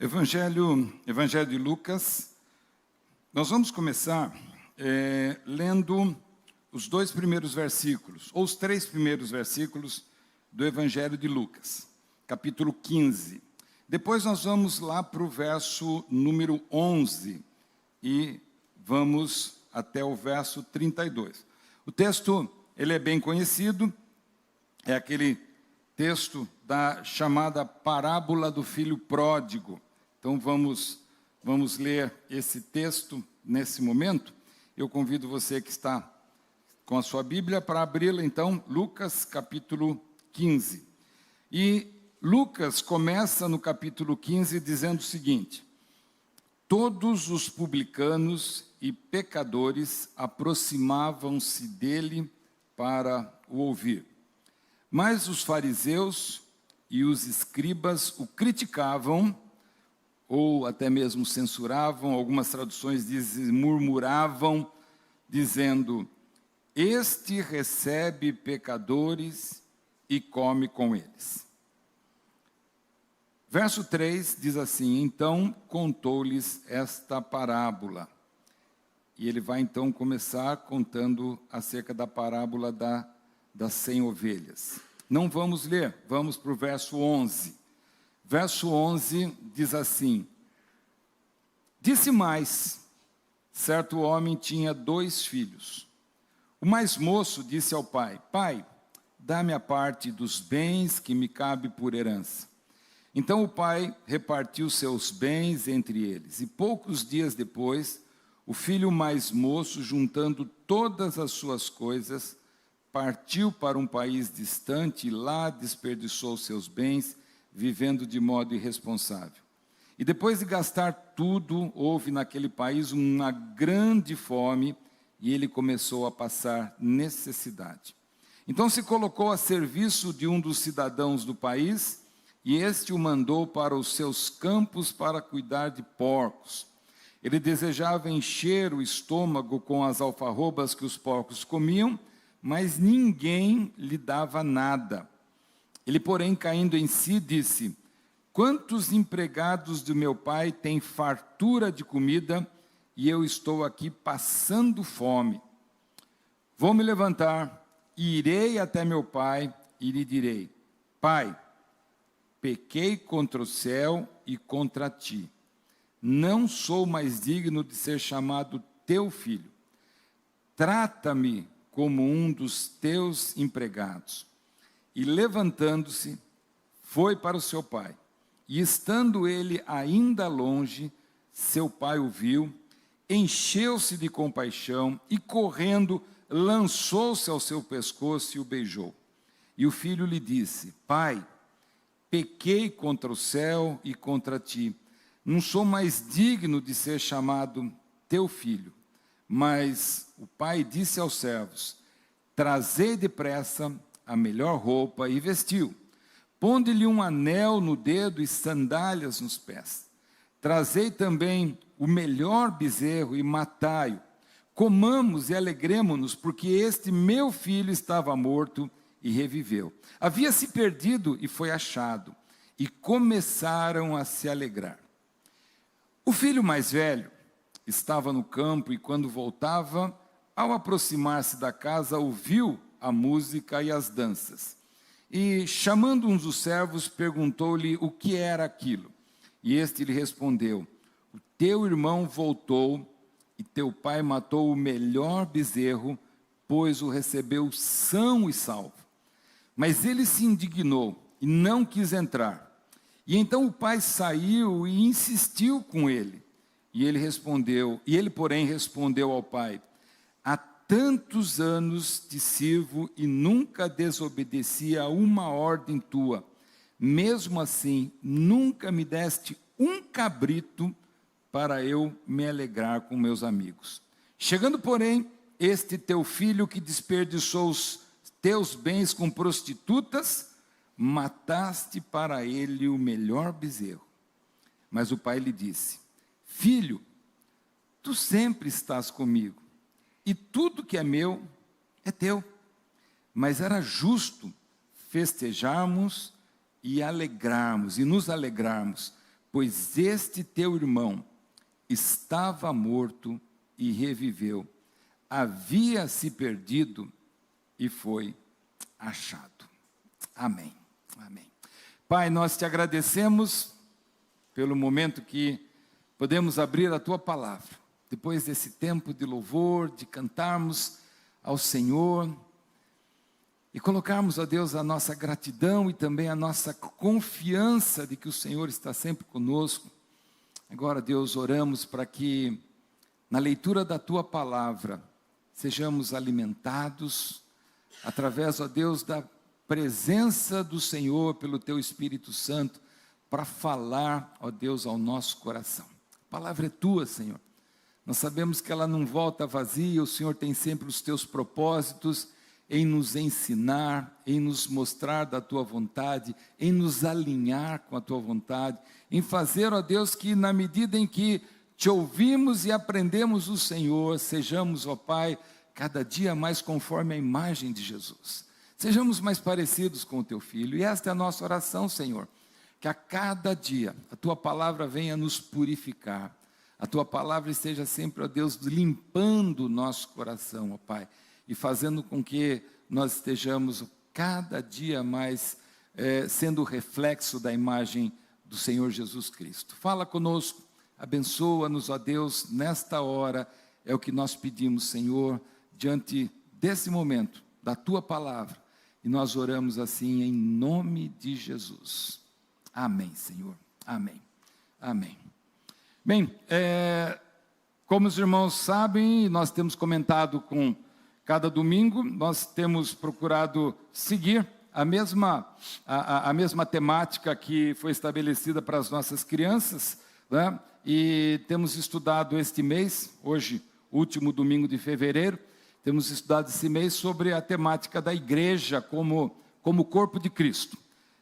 Evangelho de Lucas. Nós vamos começar lendo os 2 primeiros versículos, ou os 3 primeiros versículos do Evangelho de Lucas, capítulo 15. Depois nós vamos lá para o verso número 11 e vamos até o verso 32. O texto, ele é bem conhecido, é aquele texto da chamada parábola do filho pródigo. Então vamos ler esse texto nesse momento. Eu convido você que está com a sua Bíblia para abri-la, então, Lucas capítulo 15. E Lucas começa no capítulo 15 dizendo o seguinte: todos os publicanos e pecadores aproximavam-se dele para o ouvir. Mas os fariseus e os escribas o criticavam, ou até mesmo censuravam, algumas traduções dizem murmuravam, dizendo: este recebe pecadores e come com eles. Verso 3 diz assim: então contou-lhes esta parábola. E ele vai então começar contando acerca da parábola das 100 ovelhas. Não vamos ler, vamos para o verso 11. Verso 11 diz assim: disse mais, certo homem tinha 2 filhos. O mais moço disse ao pai: pai, dá-me a parte dos bens que me cabe por herança. Então o pai repartiu seus bens entre eles. E poucos dias depois, o filho mais moço, juntando todas as suas coisas, partiu para um país distante e lá desperdiçou seus bens, vivendo de modo irresponsável. E depois de gastar tudo, houve naquele país uma grande fome e ele começou a passar necessidade. Então se colocou a serviço de um dos cidadãos do país e este o mandou para os seus campos para cuidar de porcos. Ele desejava encher o estômago com as alfarrobas que os porcos comiam, mas ninguém lhe dava nada. Ele, porém, caindo em si, disse: quantos empregados do meu pai têm fartura de comida e eu estou aqui passando fome? Vou me levantar e irei até meu pai e lhe direi: pai, pequei contra o céu e contra ti. Não sou mais digno de ser chamado teu filho. Trata-me como um dos teus empregados. E levantando-se, foi para o seu pai. E estando ele ainda longe, seu pai o viu, encheu-se de compaixão e, correndo, lançou-se ao seu pescoço e o beijou. E o filho lhe disse: pai, pequei contra o céu e contra ti. Não sou mais digno de ser chamado teu filho. Mas o pai disse aos servos: trazei depressa a melhor roupa, e vestiu. Ponde-lhe um anel no dedo e sandálias nos pés. Trazei também o melhor bezerro e matai-o. Comamos e alegremo-nos, porque este meu filho estava morto e reviveu. Havia se perdido e foi achado. E começaram a se alegrar. O filho mais velho estava no campo e, quando voltava, ao aproximar-se da casa, ouviu a música e as danças. E, chamando um dos servos, perguntou-lhe o que era aquilo. E este lhe respondeu: o teu irmão voltou e teu pai matou o melhor bezerro, pois o recebeu são e salvo. Mas ele se indignou e não quis entrar. E então o pai saiu e insistiu com ele. E ele, porém, respondeu ao pai: há tantos anos te sirvo e nunca desobedeci a uma ordem tua. Mesmo assim, nunca me deste um cabrito para eu me alegrar com meus amigos. Chegando, porém, este teu filho que desperdiçou os teus bens com prostitutas, mataste para ele o melhor bezerro. Mas o pai lhe disse: filho, tu sempre estás comigo, e tudo que é meu é teu. Mas era justo festejarmos e nos alegrarmos, pois este teu irmão estava morto e reviveu, havia se perdido e foi achado. Amém. Amém. Pai, nós te agradecemos pelo momento que podemos abrir a tua palavra, depois desse tempo de louvor, de cantarmos ao Senhor e colocarmos, ó Deus, a nossa gratidão e também a nossa confiança de que o Senhor está sempre conosco. Agora, Deus, oramos para que na leitura da tua palavra sejamos alimentados através, ó Deus, da presença do Senhor pelo teu Espírito Santo para falar, ó Deus, ao nosso coração. A palavra é tua, Senhor. Nós sabemos que ela não volta vazia, o Senhor tem sempre os teus propósitos em nos ensinar, em nos mostrar da tua vontade, em nos alinhar com a tua vontade, em fazer, ó Deus, que na medida em que te ouvimos e aprendemos o Senhor, sejamos, ó Pai, cada dia mais conforme a imagem de Jesus. Sejamos mais parecidos com o teu Filho. E esta é a nossa oração, Senhor, que a cada dia a tua palavra venha nos purificar. A tua palavra esteja sempre, ó Deus, limpando o nosso coração, ó Pai, e fazendo com que nós estejamos cada dia mais sendo reflexo da imagem do Senhor Jesus Cristo. Fala conosco, abençoa-nos, ó Deus, nesta hora, é o que nós pedimos, Senhor, diante desse momento, da tua palavra, e nós oramos assim em nome de Jesus. Amém, Senhor. Amém. Amém. Bem, como os irmãos sabem, nós temos comentado com cada domingo, nós temos procurado seguir a mesma temática que foi estabelecida para as nossas crianças, né? E temos estudado este mês, hoje, último domingo de fevereiro, temos estudado esse mês sobre a temática da igreja como corpo de Cristo.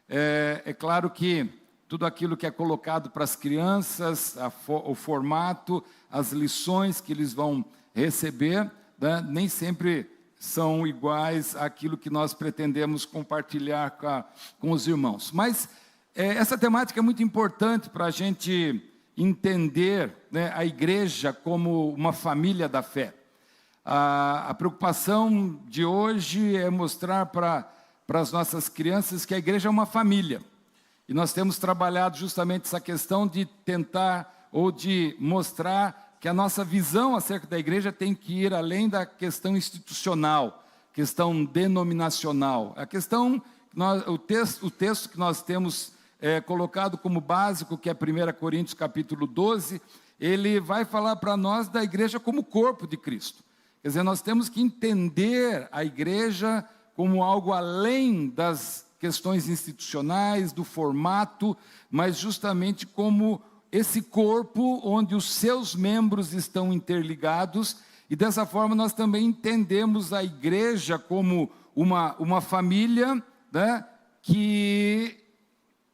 É claro que tudo aquilo que é colocado para as crianças, o formato, as lições que eles vão receber, né, nem sempre são iguais àquilo que nós pretendemos compartilhar com os irmãos. Mas essa temática é muito importante para a gente entender, né, a igreja como uma família da fé. A preocupação de hoje é mostrar para as nossas crianças que a igreja é uma família. E nós temos trabalhado justamente essa questão de tentar ou de mostrar que a nossa visão acerca da igreja tem que ir além da questão institucional, questão denominacional. A questão, o texto que nós temos colocado como básico, que é 1 Coríntios capítulo 12, ele vai falar para nós da igreja como corpo de Cristo. Quer dizer, nós temos que entender a igreja como algo além das questões institucionais, do formato, mas justamente como esse corpo onde os seus membros estão interligados, e dessa forma nós também entendemos a igreja como uma família, né, que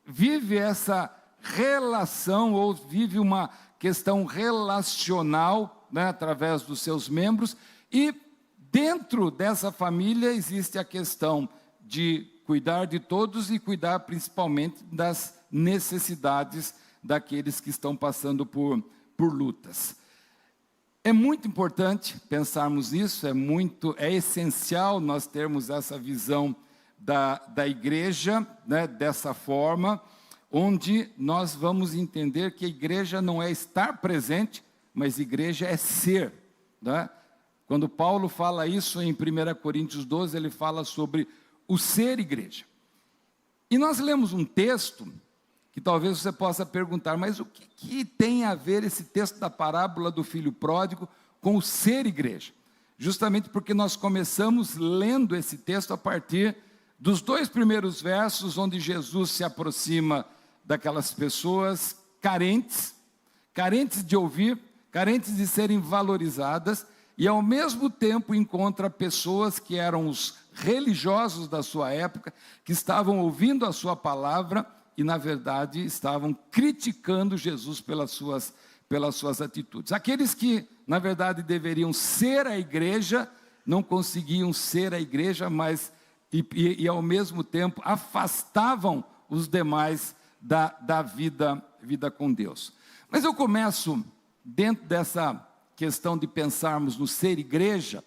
vive essa relação, ou vive uma questão relacional, né, através dos seus membros, e dentro dessa família existe a questão de cuidar de todos e cuidar principalmente das necessidades daqueles que estão passando por lutas. É muito importante pensarmos nisso, é essencial nós termos essa visão da igreja, né, dessa forma, onde nós vamos entender que a igreja não é estar presente, mas a igreja é ser, né? Quando Paulo fala isso em 1 Coríntios 12, ele fala sobre o ser igreja. E nós lemos um texto que talvez você possa perguntar, mas o que tem a ver esse texto da parábola do filho pródigo com o ser igreja? Justamente porque nós começamos lendo esse texto a partir dos 2 primeiros versos, onde Jesus se aproxima daquelas pessoas carentes de ouvir, carentes de serem valorizadas, e ao mesmo tempo encontra pessoas que eram os religiosos da sua época, que estavam ouvindo a sua palavra e na verdade estavam criticando Jesus pelas suas atitudes. Aqueles que na verdade deveriam ser a igreja, não conseguiam ser a igreja, mas e ao mesmo tempo afastavam os demais da vida vida com Deus. Mas eu começo, dentro dessa questão de pensarmos no ser igreja,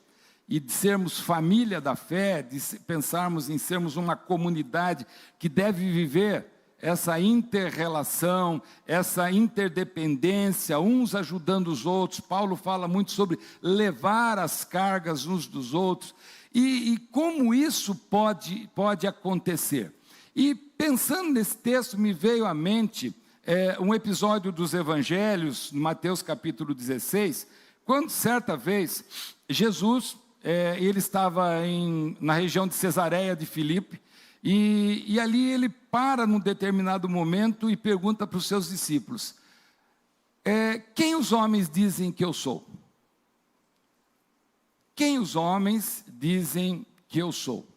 e de sermos família da fé, de pensarmos em sermos uma comunidade que deve viver essa inter-relação, essa interdependência, uns ajudando os outros. Paulo fala muito sobre levar as cargas uns dos outros. E como isso pode acontecer? E pensando nesse texto, me veio à mente um episódio dos Evangelhos, Mateus capítulo 16, quando certa vez Jesus... ele estava na região de Cesareia de Filipe, e ali ele para num determinado momento e pergunta para os seus discípulos, quem os homens dizem que eu sou? Quem os homens dizem que eu sou?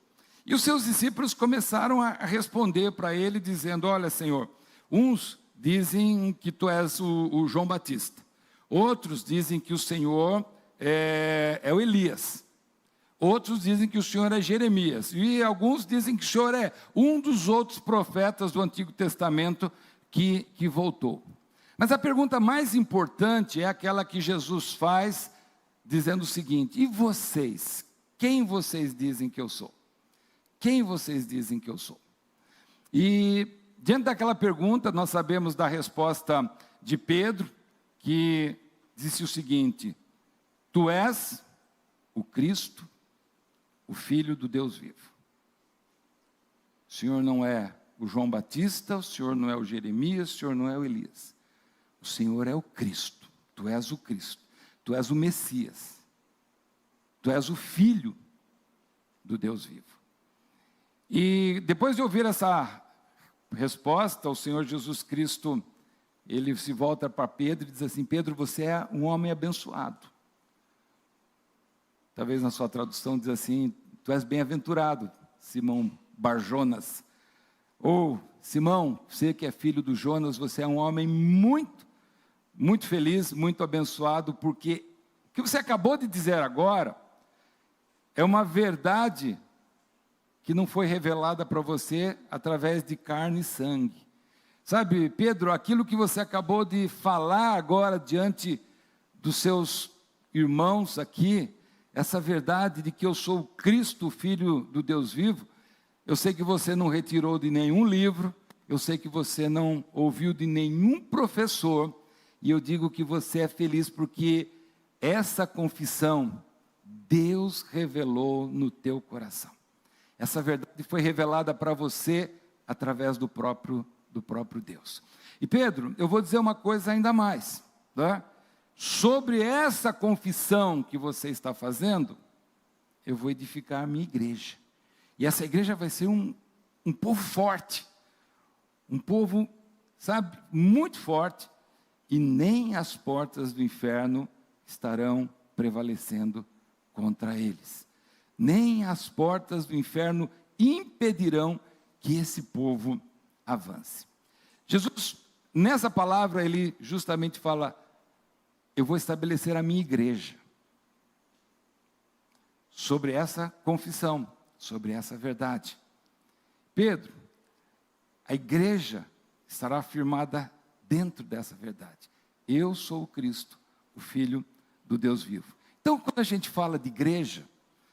E os seus discípulos começaram a responder para ele, dizendo, olha, Senhor, uns dizem que tu és o João Batista, outros dizem que o Senhor é o Elias, outros dizem que o Senhor é Jeremias, e alguns dizem que o Senhor é um dos outros profetas do Antigo Testamento que voltou. Mas a pergunta mais importante é aquela que Jesus faz, dizendo o seguinte, e vocês? Quem vocês dizem que eu sou? Quem vocês dizem que eu sou? E diante daquela pergunta, nós sabemos da resposta de Pedro, que disse o seguinte, tu és o Cristo, o Filho do Deus vivo. O Senhor não é o João Batista, o Senhor não é o Jeremias, o Senhor não é o Elias. O Senhor é o Cristo, tu és o Cristo, tu és o Messias, tu és o Filho do Deus vivo. E depois de ouvir essa resposta, o Senhor Jesus Cristo, ele se volta para Pedro e diz assim, Pedro, você é um homem abençoado. Talvez na sua tradução diz assim, tu és bem-aventurado, Simão Barjonas. Ou, Simão, você que é filho do Jonas, você é um homem muito feliz, muito abençoado, porque o que você acabou de dizer agora é uma verdade que não foi revelada para você através de carne e sangue. Sabe, Pedro, aquilo que você acabou de falar agora diante dos seus irmãos aqui, essa verdade de que eu sou o Cristo, o Filho do Deus vivo, eu sei que você não retirou de nenhum livro, eu sei que você não ouviu de nenhum professor, e eu digo que você é feliz porque essa confissão Deus revelou no teu coração. Essa verdade foi revelada para você através do próprio Deus. E Pedro, eu vou dizer uma coisa ainda mais, tá? Sobre essa confissão que você está fazendo, eu vou edificar a minha igreja. E essa igreja vai ser um povo forte, um povo, sabe, muito forte, e nem as portas do inferno estarão prevalecendo contra eles. Nem as portas do inferno impedirão que esse povo avance. Jesus, nessa palavra, ele justamente fala, eu vou estabelecer a minha igreja sobre essa confissão, sobre essa verdade. Pedro, a igreja estará firmada dentro dessa verdade. Eu sou o Cristo, o Filho do Deus vivo. Então, quando a gente fala de igreja,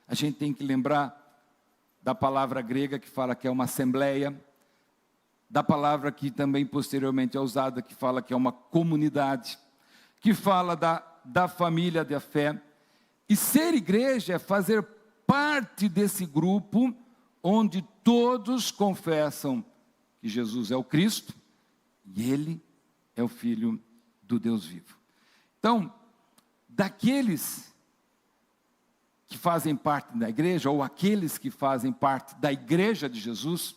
a gente tem que lembrar da palavra grega que fala que é uma assembleia, da palavra que também posteriormente é usada, que fala que é uma comunidade, que fala da família da fé. E ser igreja é fazer parte desse grupo onde todos confessam que Jesus é o Cristo e Ele é o Filho do Deus vivo. Então, daqueles que fazem parte da igreja, ou aqueles que fazem parte da igreja de Jesus,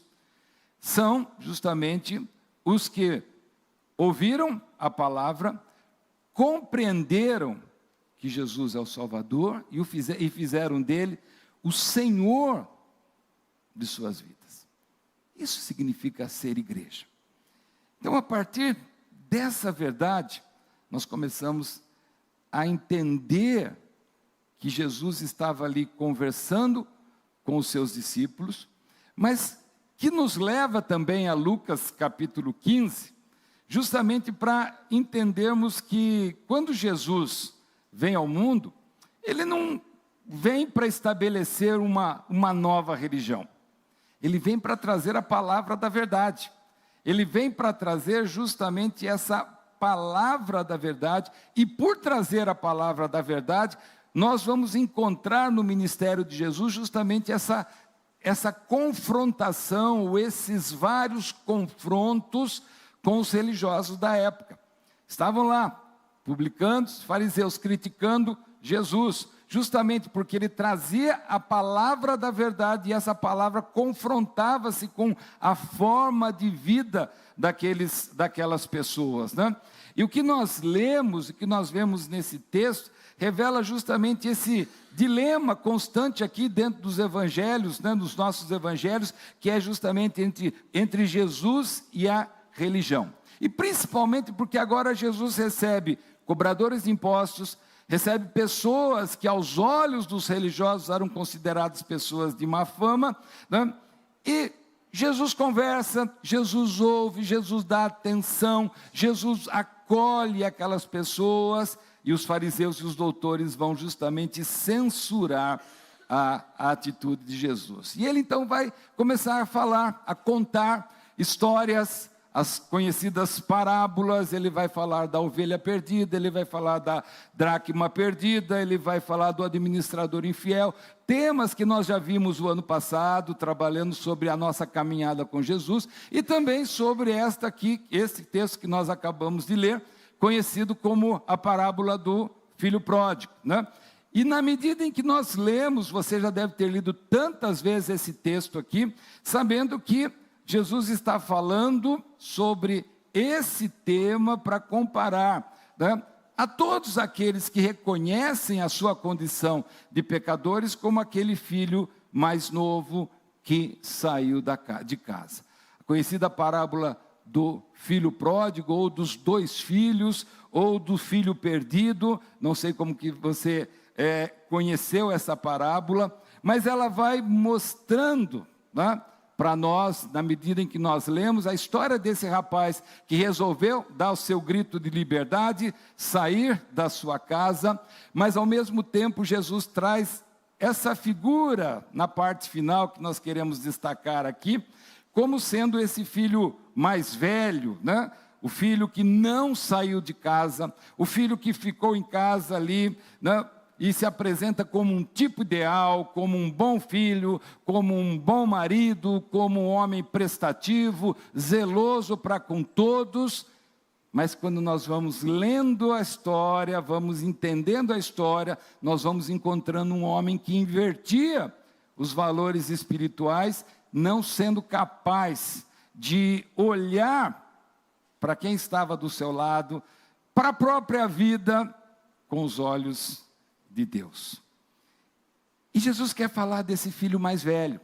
são justamente os que ouviram a palavra, compreenderam que Jesus é o Salvador e fizeram dele o Senhor de suas vidas. Isso significa ser igreja. Então, a partir dessa verdade, nós começamos a entender que Jesus estava ali conversando com os seus discípulos, mas que nos leva também a Lucas capítulo 15, justamente para entendermos que quando Jesus vem ao mundo, ele não vem para estabelecer uma nova religião. Ele vem para trazer a palavra da verdade. Ele vem para trazer justamente essa palavra da verdade, e por trazer a palavra da verdade, nós vamos encontrar no ministério de Jesus justamente essa confrontação, ou esses vários confrontos com os religiosos da época. Estavam lá, publicanos, fariseus, criticando Jesus, justamente porque ele trazia a palavra da verdade, e essa palavra confrontava-se com a forma de vida daquelas pessoas, né? E o que nós lemos, o que nós vemos nesse texto, revela justamente esse dilema constante aqui dentro dos evangelhos, né, nos nossos evangelhos, que é justamente entre Jesus e a religião. E principalmente porque agora Jesus recebe cobradores de impostos, recebe pessoas que aos olhos dos religiosos eram consideradas pessoas de má fama, né? E Jesus conversa, Jesus ouve, Jesus dá atenção, Jesus acolhe aquelas pessoas, e os fariseus e os doutores vão justamente censurar a atitude de Jesus. E ele então vai começar a falar, a contar histórias, as conhecidas parábolas. Ele vai falar da ovelha perdida, ele vai falar da dracma perdida, ele vai falar do administrador infiel, temas que nós já vimos o ano passado, trabalhando sobre a nossa caminhada com Jesus, e também sobre esse texto que nós acabamos de ler, conhecido como a parábola do filho pródigo, né? E na medida em que nós lemos, você já deve ter lido tantas vezes esse texto aqui, sabendo que Jesus está falando sobre esse tema para comparar, né, a todos aqueles que reconhecem a sua condição de pecadores como aquele filho mais novo que saiu de casa. A conhecida parábola do filho pródigo, ou dos dois filhos, ou do filho perdido, não sei como que você conheceu essa parábola, mas ela vai mostrando, né, para nós, na medida em que nós lemos, a história desse rapaz que resolveu dar o seu grito de liberdade, sair da sua casa, mas ao mesmo tempo Jesus traz essa figura na parte final que nós queremos destacar aqui, como sendo esse filho mais velho, né? O filho que não saiu de casa, o filho que ficou em casa ali, né? E se apresenta como um tipo ideal, como um bom filho, como um bom marido, como um homem prestativo, zeloso para com todos. Mas quando nós vamos lendo a história, vamos entendendo a história, nós vamos encontrando um homem que invertia os valores espirituais, não sendo capaz de olhar para quem estava do seu lado, para a própria vida, com os olhos de Deus. E Jesus quer falar desse filho mais velho,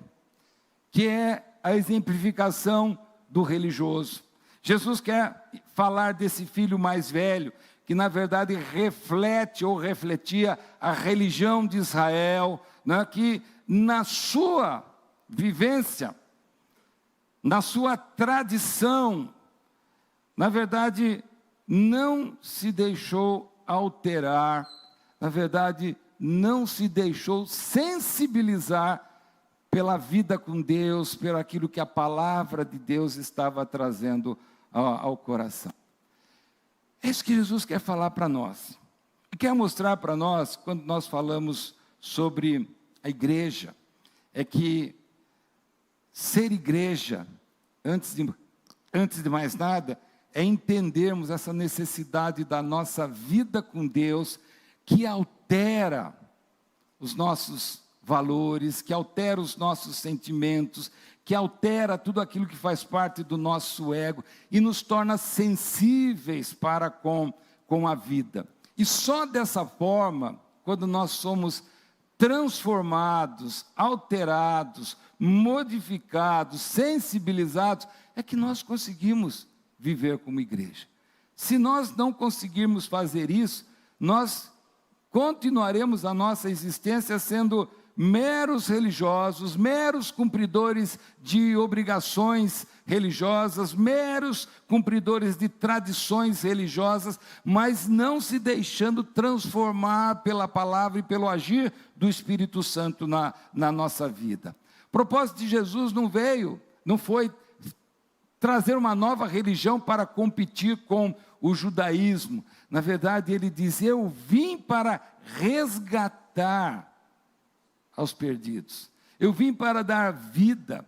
que é a exemplificação do religioso. Jesus quer falar desse filho mais velho, que na verdade reflete ou refletia a religião de Israel, né, que na sua vivência, na sua tradição, na verdade não se deixou alterar, na verdade, não se deixou sensibilizar pela vida com Deus, pelo aquilo que a palavra de Deus estava trazendo ao coração. É isso que Jesus quer falar para nós. E quer mostrar para nós, quando nós falamos sobre a igreja, é que ser igreja, antes de mais nada, é entendermos essa necessidade da nossa vida com Deus, que altera os nossos valores, que altera os nossos sentimentos, que altera tudo aquilo que faz parte do nosso ego e nos torna sensíveis para com a vida. E só dessa forma, quando nós somos transformados, alterados, modificados, sensibilizados, é que nós conseguimos viver como igreja. Se nós não conseguirmos fazer isso, nós continuaremos a nossa existência sendo meros religiosos, meros cumpridores de obrigações religiosas, meros cumpridores de tradições religiosas, mas não se deixando transformar pela palavra e pelo agir do Espírito Santo na nossa vida. O propósito de Jesus não foi trazer uma nova religião para competir com o judaísmo. Na verdade, ele diz: eu vim para resgatar aos perdidos. Eu vim para dar vida.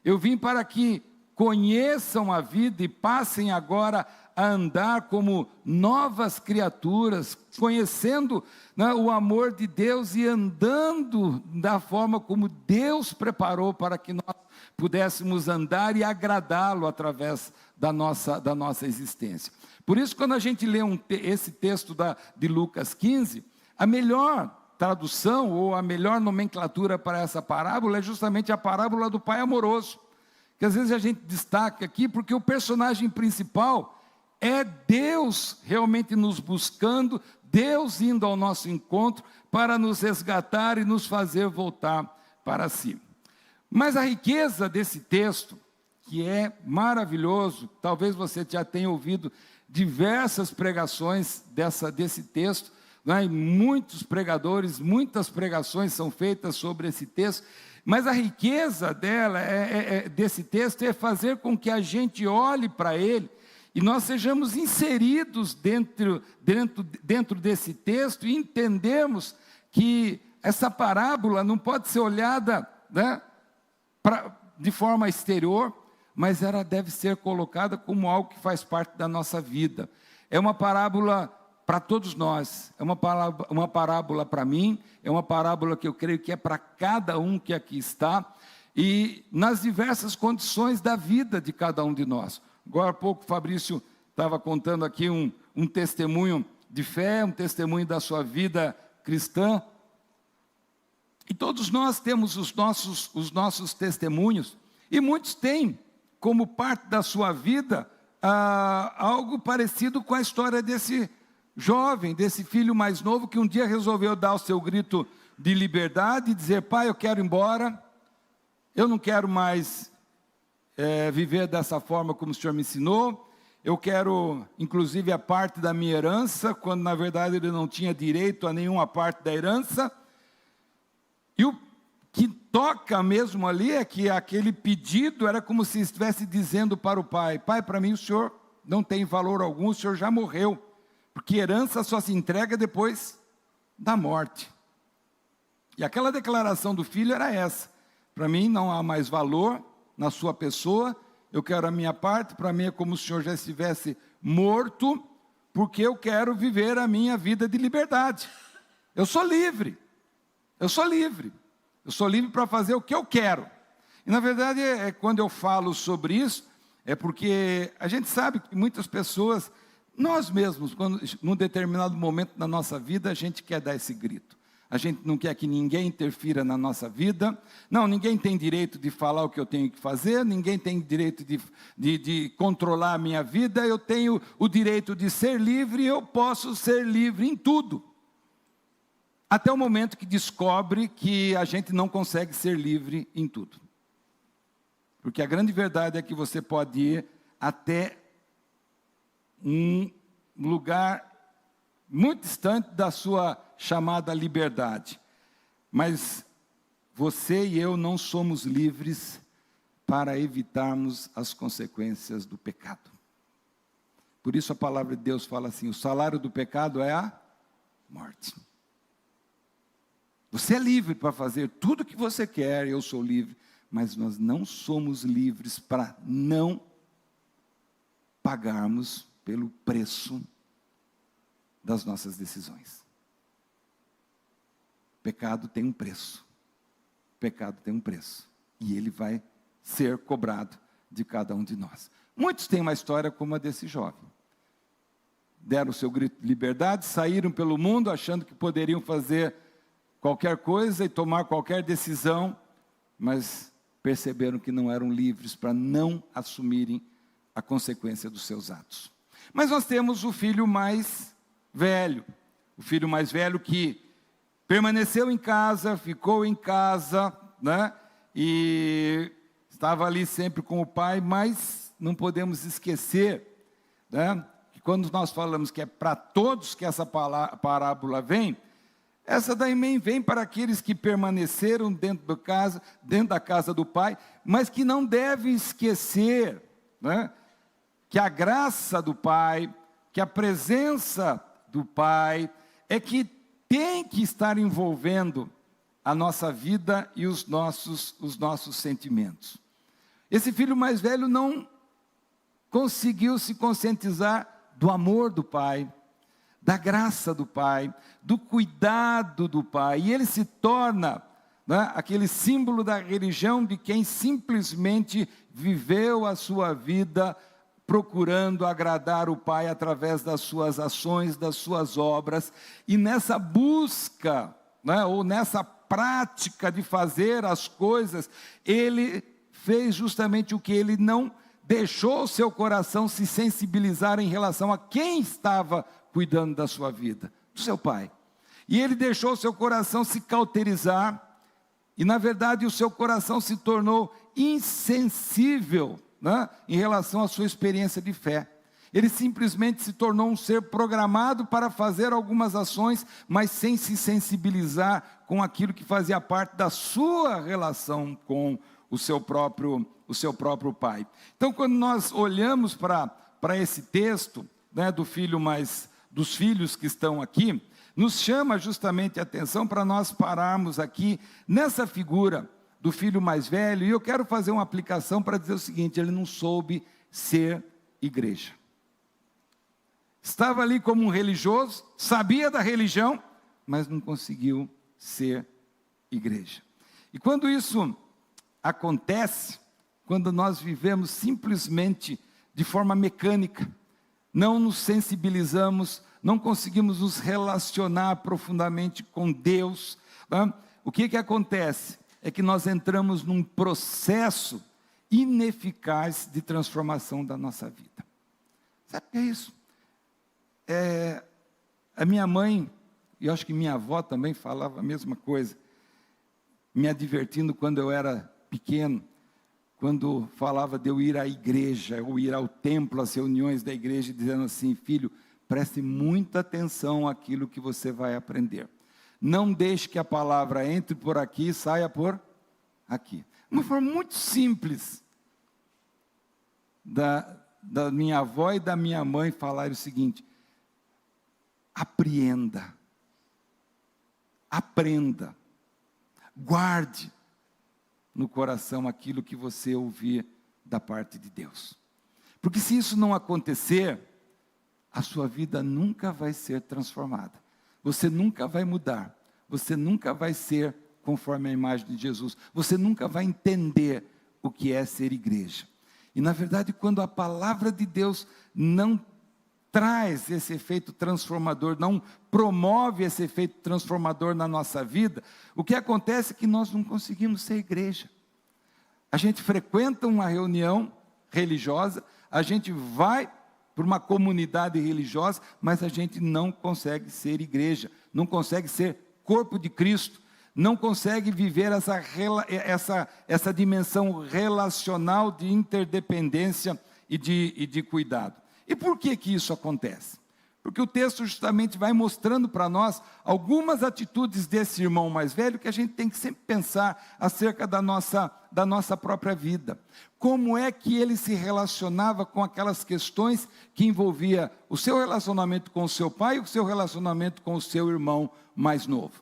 Eu vim para que conheçam a vida e passem agora a andar como novas criaturas, conhecendo, né, o amor de Deus e andando da forma como Deus preparou para que nós pudéssemos andar e agradá-lo através da nossa existência. Por isso, quando a gente lê esse texto de Lucas 15, a melhor tradução ou a melhor nomenclatura para essa parábola é justamente a parábola do pai amoroso, que às vezes a gente destaca aqui porque o personagem principal é Deus realmente nos buscando, Deus indo ao nosso encontro para nos resgatar e nos fazer voltar para si. Mas a riqueza desse texto, que é maravilhoso, talvez você já tenha ouvido diversas pregações desse texto, né? E muitos pregadores, muitas pregações são feitas sobre esse texto, mas a riqueza desse texto é fazer com que a gente olhe para ele e nós sejamos inseridos dentro desse texto e entendemos que essa parábola não pode ser olhada, né, de forma exterior, mas ela deve ser colocada como algo que faz parte da nossa vida. É uma parábola para todos nós, é uma parábola para mim, é uma parábola que eu creio que é para cada um que aqui está, e nas diversas condições da vida de cada um de nós. Agora há pouco o Fabrício estava contando aqui um testemunho de fé, um testemunho da sua vida cristã, e todos nós temos os nossos testemunhos, e muitos têm como parte da sua vida algo parecido com a história desse jovem, desse filho mais novo, que um dia resolveu dar o seu grito de liberdade e dizer: pai, eu quero ir embora, eu não quero mais viver dessa forma como o Senhor me ensinou, eu quero inclusive a parte da minha herança, quando na verdade ele não tinha direito a nenhuma parte da herança. E o que toca mesmo ali é que aquele pedido era como se estivesse dizendo para o pai: pai, para mim o senhor não tem valor algum, o senhor já morreu, porque herança só se entrega depois da morte. E aquela declaração do filho era essa: para mim não há mais valor na sua pessoa, eu quero a minha parte, para mim é como se o senhor já estivesse morto, porque eu quero viver a minha vida de liberdade. Eu sou livre, eu sou livre. Eu sou livre para fazer o que eu quero. E na verdade, quando eu falo sobre isso, é porque a gente sabe que muitas pessoas, nós mesmos, quando num determinado momento da nossa vida, a gente quer dar esse grito. A gente não quer que ninguém interfira na nossa vida. Não, ninguém tem direito de falar o que eu tenho que fazer, ninguém tem direito de controlar a minha vida, eu tenho o direito de ser livre e eu posso ser livre em tudo. Até o momento que descobre que a gente não consegue ser livre em tudo. Porque a grande verdade é que você pode ir até um lugar muito distante da sua chamada liberdade. Mas você e eu não somos livres para evitarmos as consequências do pecado. Por isso a palavra de Deus fala assim: o salário do pecado é a morte. Você é livre para fazer tudo o que você quer, eu sou livre, mas nós não somos livres para não pagarmos pelo preço das nossas decisões. O pecado tem um preço. O pecado tem um preço. E ele vai ser cobrado de cada um de nós. Muitos têm uma história como a desse jovem. Deram o seu grito de liberdade, saíram pelo mundo achando que poderiam fazer qualquer coisa e tomar qualquer decisão, mas perceberam que não eram livres para não assumirem a consequência dos seus atos. Mas nós temos o filho mais velho que permaneceu em casa, ficou em casa, né? E estava ali sempre com o pai, mas não podemos esquecer, né, que quando nós falamos que é para todos que essa parábola vem, essa também vem para aqueles que permaneceram dentro da casa do pai, mas que não devem esquecer, né, que a graça do pai, que a presença do pai é que tem que estar envolvendo a nossa vida e os nossos sentimentos. Esse filho mais velho não conseguiu se conscientizar do amor do pai, da graça do pai, do cuidado do pai, e ele se torna, né, aquele símbolo da religião de quem simplesmente viveu a sua vida procurando agradar o pai através das suas ações, das suas obras, e nessa busca, né, ou nessa prática de fazer as coisas, ele fez justamente o que ele não deixou o seu coração se sensibilizar em relação a quem estava cuidando da sua vida, do seu pai. E ele deixou o seu coração se cauterizar, e na verdade o seu coração se tornou insensível, né, em relação à sua experiência de fé. Ele simplesmente se tornou um ser programado para fazer algumas ações, mas sem se sensibilizar com aquilo que fazia parte da sua relação com o seu próprio pai. Então, quando nós olhamos para esse texto, né, dos filhos que estão aqui, nos chama justamente a atenção para nós pararmos aqui nessa figura do filho mais velho, e eu quero fazer uma aplicação para dizer o seguinte: ele não soube ser igreja. Estava ali como um religioso, sabia da religião, mas não conseguiu ser igreja. E quando isso acontece, quando nós vivemos simplesmente de forma mecânica, não nos sensibilizamos, não conseguimos nos relacionar profundamente com Deus, né? O que acontece? É que nós entramos num processo ineficaz de transformação da nossa vida. Sabe o que é isso? A minha mãe, e eu acho que minha avó também falava a mesma coisa, me advertindo quando eu era pequeno, quando falava de eu ir à igreja, ou ir ao templo, às reuniões da igreja, dizendo assim: filho, preste muita atenção àquilo que você vai aprender. Não deixe que a palavra entre por aqui e saia por aqui. Uma forma muito simples da minha avó e da minha mãe falarem o seguinte: apreenda, aprenda, guarde no coração aquilo que você ouvir da parte de Deus. Porque se isso não acontecer, a sua vida nunca vai ser transformada. Você nunca vai mudar. Você nunca vai ser conforme a imagem de Jesus. Você nunca vai entender o que é ser igreja. E na verdade, quando a palavra de Deus não traz esse efeito transformador, não promove esse efeito transformador na nossa vida, o que acontece é que nós não conseguimos ser igreja. A gente frequenta uma reunião religiosa, a gente vai para uma comunidade religiosa, mas a gente não consegue ser igreja, não consegue ser corpo de Cristo, não consegue viver essa dimensão relacional de interdependência e de cuidado. E por que isso acontece? Porque o texto justamente vai mostrando para nós algumas atitudes desse irmão mais velho que a gente tem que sempre pensar acerca da nossa própria vida. Como é que ele se relacionava com aquelas questões que envolvia o seu relacionamento com o seu pai e o seu relacionamento com o seu irmão mais novo.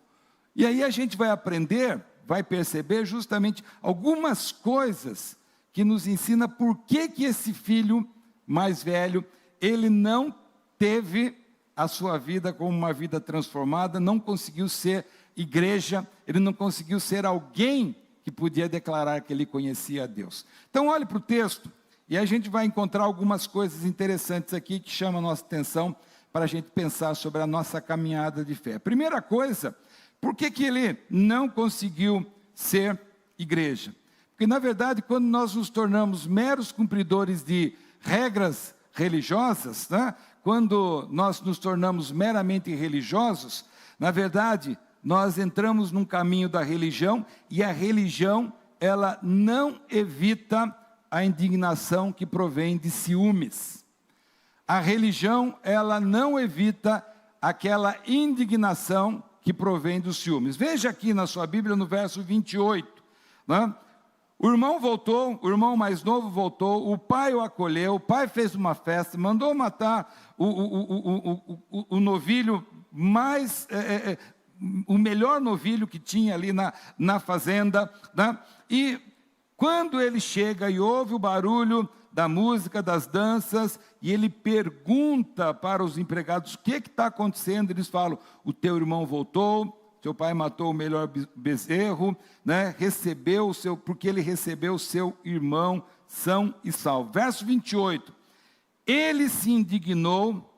E aí a gente vai aprender, vai perceber justamente algumas coisas que nos ensina por que esse filho mais velho, ele não teve a sua vida como uma vida transformada, não conseguiu ser igreja, ele não conseguiu ser alguém que podia declarar que ele conhecia a Deus. Então olhe para o texto, e a gente vai encontrar algumas coisas interessantes aqui que chamam a nossa atenção para a gente pensar sobre a nossa caminhada de fé. Primeira coisa, por que ele não conseguiu ser igreja? Porque na verdade, quando nós nos tornamos meros cumpridores de regras religiosas, né? Quando nós nos tornamos meramente religiosos, na verdade, nós entramos num caminho da religião, e a religião, ela não evita a indignação que provém de ciúmes. A religião, ela não evita aquela indignação que provém dos ciúmes. Veja aqui na sua Bíblia, no verso 28, né? O irmão voltou, o irmão mais novo voltou, o pai o acolheu, o pai fez uma festa, mandou matar o novilho mais, o melhor novilho que tinha ali na fazenda, né? E quando ele chega e ouve o barulho da música, das danças, e ele pergunta para os empregados, o que está acontecendo? Eles falam, o teu irmão voltou, seu pai matou o melhor bezerro, né? Porque ele recebeu o seu irmão são e salvo. Verso 28, ele se indignou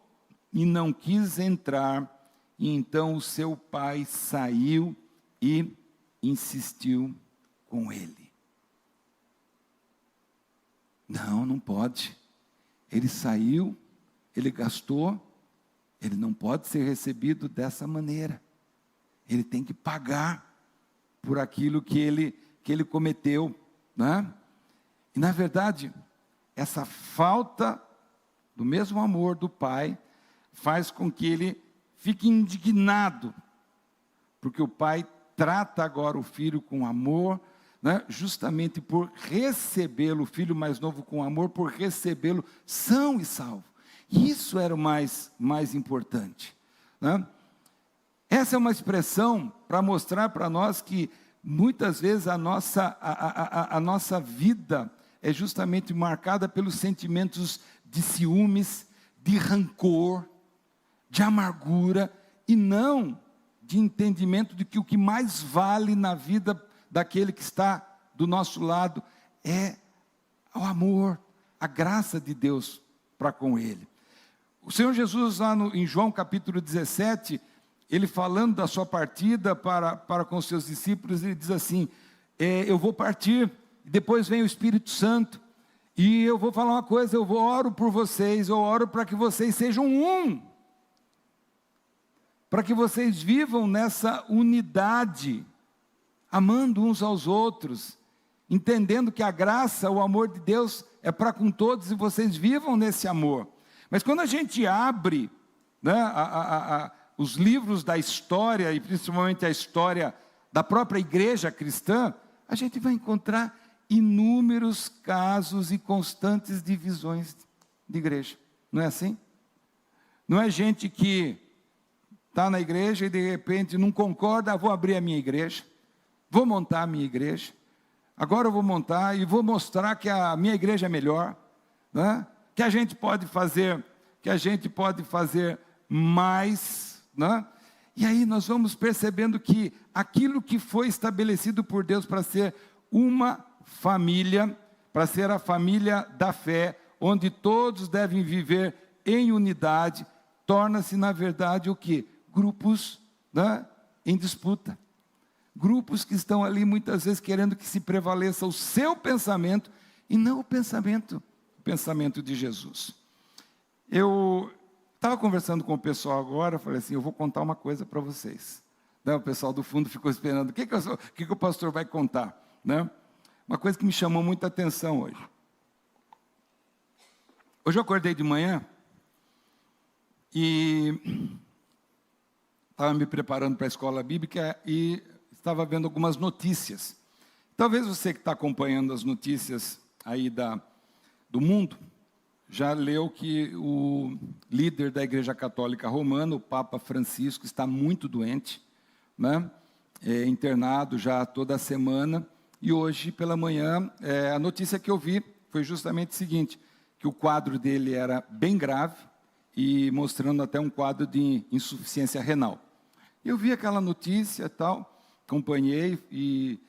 e não quis entrar, e então o seu pai saiu e insistiu com ele. Não pode. Ele saiu, ele gastou, ele não pode ser recebido dessa maneira. Ele tem que pagar por aquilo que ele cometeu, né? E na verdade, essa falta do mesmo amor do pai faz com que ele fique indignado, porque o pai trata agora o filho com amor, né? Justamente por recebê-lo, o filho mais novo com amor, por recebê-lo são e salvo. Isso era o mais importante, né? Essa é uma expressão para mostrar para nós que muitas vezes a nossa vida é justamente marcada pelos sentimentos de ciúmes, de rancor, de amargura, e não de entendimento de que o que mais vale na vida daquele que está do nosso lado é o amor, a graça de Deus para com ele. O Senhor Jesus, lá em João capítulo 17, ele falando da sua partida para com os seus discípulos, ele diz assim, eu vou partir, depois vem o Espírito Santo, e eu vou falar uma coisa, eu oro por vocês, eu oro para que vocês sejam um, para que vocês vivam nessa unidade, amando uns aos outros, entendendo que a graça, o amor de Deus é para com todos, e vocês vivam nesse amor. Mas quando a gente abre, né, os livros da história, e principalmente a história da própria igreja cristã, a gente vai encontrar inúmeros casos e constantes divisões de igreja. Não é assim? Não é gente que está na igreja e de repente não concorda, vou abrir a minha igreja, vou montar a minha igreja, agora eu vou montar e vou mostrar que a minha igreja é melhor, né? Que a gente pode fazer mais, né? E aí nós vamos percebendo que aquilo que foi estabelecido por Deus para ser uma família, para ser a família da fé, onde todos devem viver em unidade, torna-se na verdade o quê? Grupos, né, em disputa. Grupos que estão ali muitas vezes querendo que se prevaleça o seu pensamento e não o pensamento de Jesus. Eu estava conversando com o pessoal agora, falei assim, eu vou contar uma coisa para vocês. Né, o pessoal do fundo ficou esperando, o que o pastor vai contar? Né? Uma coisa que me chamou muita atenção hoje. Hoje eu acordei de manhã e estava me preparando para a escola bíblica e estava vendo algumas notícias. Talvez você que está acompanhando as notícias aí do mundo, já leu que o líder da Igreja Católica Romana, o Papa Francisco, está muito doente, né? Internado já toda a semana, e hoje pela manhã, a notícia que eu vi foi justamente o seguinte, que o quadro dele era bem grave, e mostrando até um quadro de insuficiência renal. Eu vi aquela notícia e tal, acompanhei e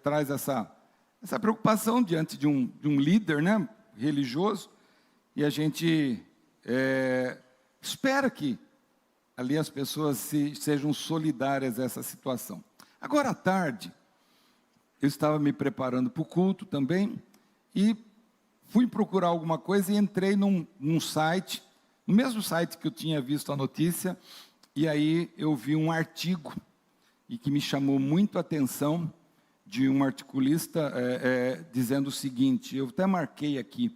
traz essa preocupação diante de um líder, né, religioso, e a gente espera que ali as pessoas sejam solidárias a essa situação. Agora à tarde, eu estava me preparando para o culto também, e fui procurar alguma coisa e entrei num site, no mesmo site que eu tinha visto a notícia, E aí eu vi um artigo, e que me chamou muito a atenção, de um articulista dizendo o seguinte, eu até marquei aqui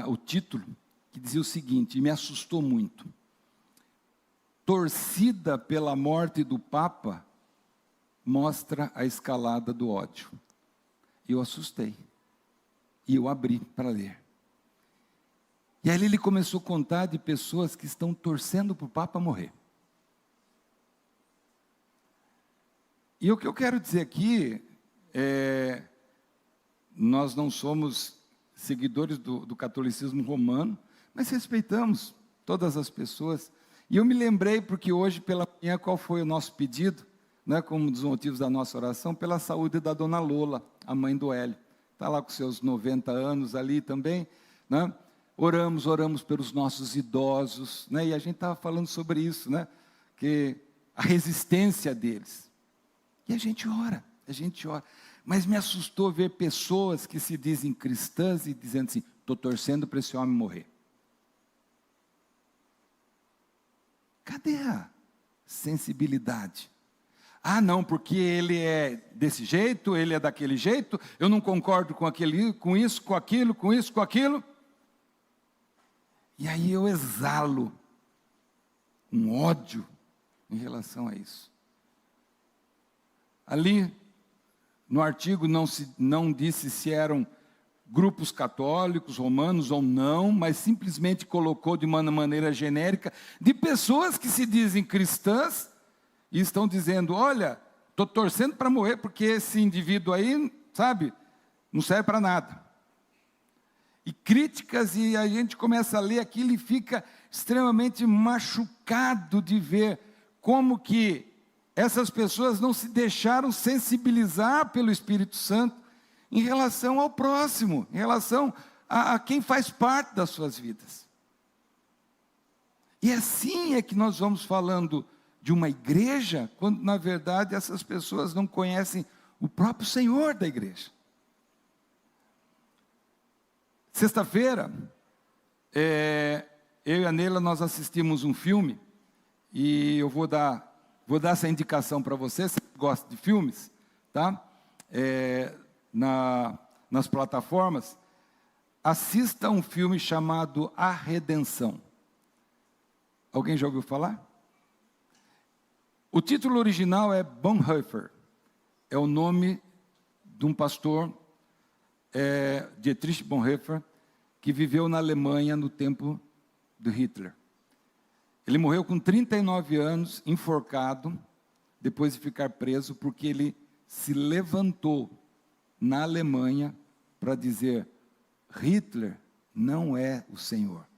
o título, que dizia o seguinte, e me assustou muito. Torcida pela morte do Papa mostra a escalada do ódio. E eu assustei. E eu abri para ler. E aí ele começou a contar de pessoas que estão torcendo para o Papa morrer. E o que eu quero dizer aqui nós não somos seguidores do catolicismo romano, mas respeitamos todas as pessoas. E eu me lembrei, porque hoje pela manhã, qual foi o nosso pedido, né, como um dos motivos da nossa oração, pela saúde da dona Lola, a mãe do Hélio. Está lá com seus 90 anos ali também, né? Oramos pelos nossos idosos, né? E a gente estava falando sobre isso, né? Que a resistência deles. E a gente ora. Mas me assustou ver pessoas que se dizem cristãs e dizendo assim, estou torcendo para esse homem morrer. Cadê a sensibilidade? Ah, não, porque ele é desse jeito, ele é daquele jeito, eu não concordo com isso, com aquilo. E aí eu exalo um ódio em relação a isso. Ali, no artigo, não disse se eram grupos católicos, romanos ou não, mas simplesmente colocou de uma maneira genérica, de pessoas que se dizem cristãs, e estão dizendo, olha, estou torcendo para morrer, porque esse indivíduo aí, sabe, não serve para nada. E críticas, e a gente começa a ler aquilo e fica extremamente machucado de ver como que essas pessoas não se deixaram sensibilizar pelo Espírito Santo em relação ao próximo, em relação a quem faz parte das suas vidas. E assim é que nós vamos falando de uma igreja, quando na verdade essas pessoas não conhecem o próprio Senhor da igreja. Sexta-feira, eu e a Neila, nós assistimos um filme, e eu vou dar essa indicação para você, se gosta de filmes, tá? Nas plataformas, assista um filme chamado A Redenção. Alguém já ouviu falar? O título original é Bonhoeffer, é o nome de um pastor, Dietrich Bonhoeffer, que viveu na Alemanha no tempo do Hitler. Ele morreu com 39 anos, enforcado, depois de ficar preso, porque ele se levantou na Alemanha para dizer, Hitler não é o Senhor.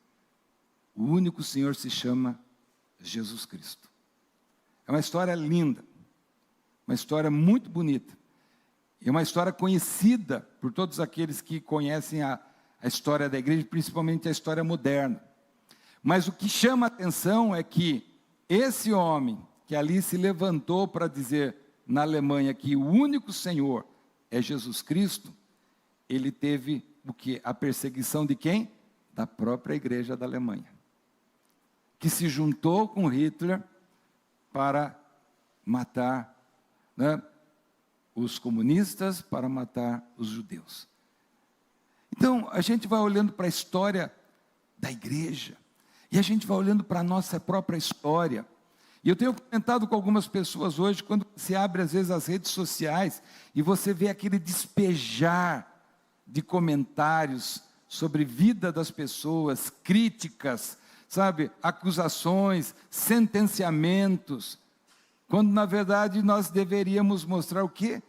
O único Senhor se chama Jesus Cristo. É uma história linda, uma história muito bonita. É uma história conhecida por todos aqueles que conhecem a história da igreja, principalmente a história moderna. Mas o que chama a atenção é que esse homem, que ali se levantou para dizer na Alemanha que o único Senhor é Jesus Cristo, ele teve o quê? A perseguição de quem? Da própria igreja da Alemanha, que se juntou com Hitler para matar, né, os comunistas, para matar os judeus. Então, a gente vai olhando para a história da igreja, e a gente vai olhando para a nossa própria história. E eu tenho comentado com algumas pessoas hoje, quando você abre às vezes as redes sociais, e você vê aquele despejar de comentários sobre vida das pessoas, críticas, sabe, acusações, sentenciamentos, quando na verdade nós deveríamos mostrar o quê?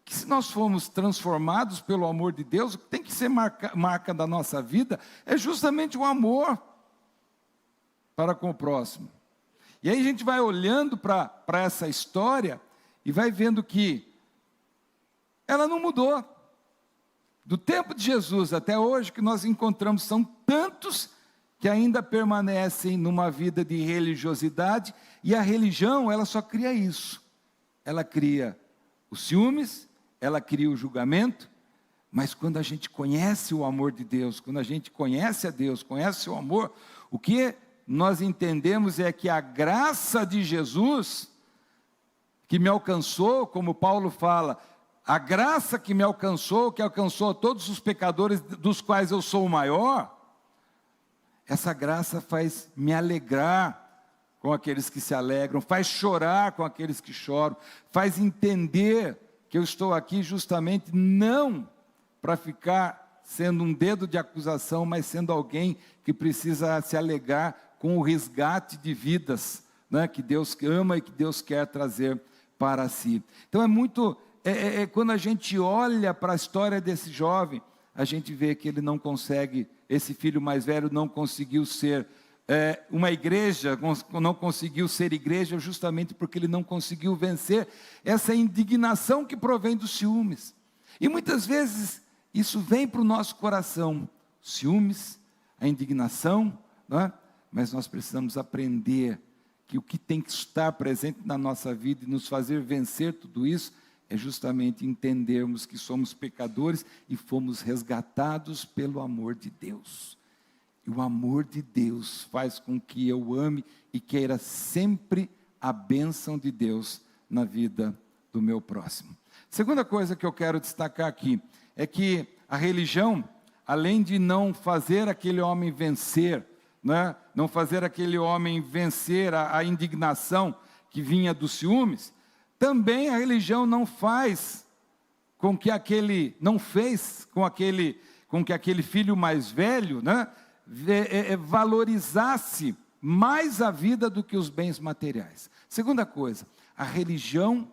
Que se nós formos transformados pelo amor de Deus, o que tem que ser marca da nossa vida é justamente o amor para com o próximo. E aí a gente vai olhando para essa história e vai vendo que ela não mudou. Do tempo de Jesus até hoje, que nós encontramos, são tantos que ainda permanecem numa vida de religiosidade, e a religião, ela só cria isso. Ela cria os ciúmes, ela cria o julgamento, mas quando a gente conhece o amor de Deus, quando a gente conhece a Deus, conhece o amor, o que nós entendemos é que a graça de Jesus, que me alcançou, como Paulo fala, a graça que me alcançou, que alcançou a todos os pecadores, dos quais eu sou o maior, essa graça faz me alegrar com aqueles que se alegram, faz chorar com aqueles que choram, faz entender que eu estou aqui justamente não para ficar sendo um dedo de acusação, mas sendo alguém que precisa se alegrar com o resgate de vidas, né, que Deus ama e que Deus quer trazer para si. Então quando a gente olha para a história desse jovem, a gente vê que ele não consegue, esse filho mais velho não conseguiu ser uma igreja, não conseguiu ser igreja justamente porque ele não conseguiu vencer essa indignação que provém dos ciúmes. E muitas vezes isso vem para o nosso coração, ciúmes, a indignação, não é? Mas nós precisamos aprender que o que tem que estar presente na nossa vida e nos fazer vencer tudo isso é justamente entendermos que somos pecadores e fomos resgatados pelo amor de Deus. E o amor de Deus faz com que eu ame e queira sempre a bênção de Deus na vida do meu próximo. Segunda coisa que eu quero destacar aqui é que a religião, além de não fazer aquele homem vencer, né, não fazer aquele homem vencer a indignação que vinha dos ciúmes, também a religião não faz com que aquele filho mais velho, né, valorizasse mais a vida do que os bens materiais. Segunda coisa, a religião,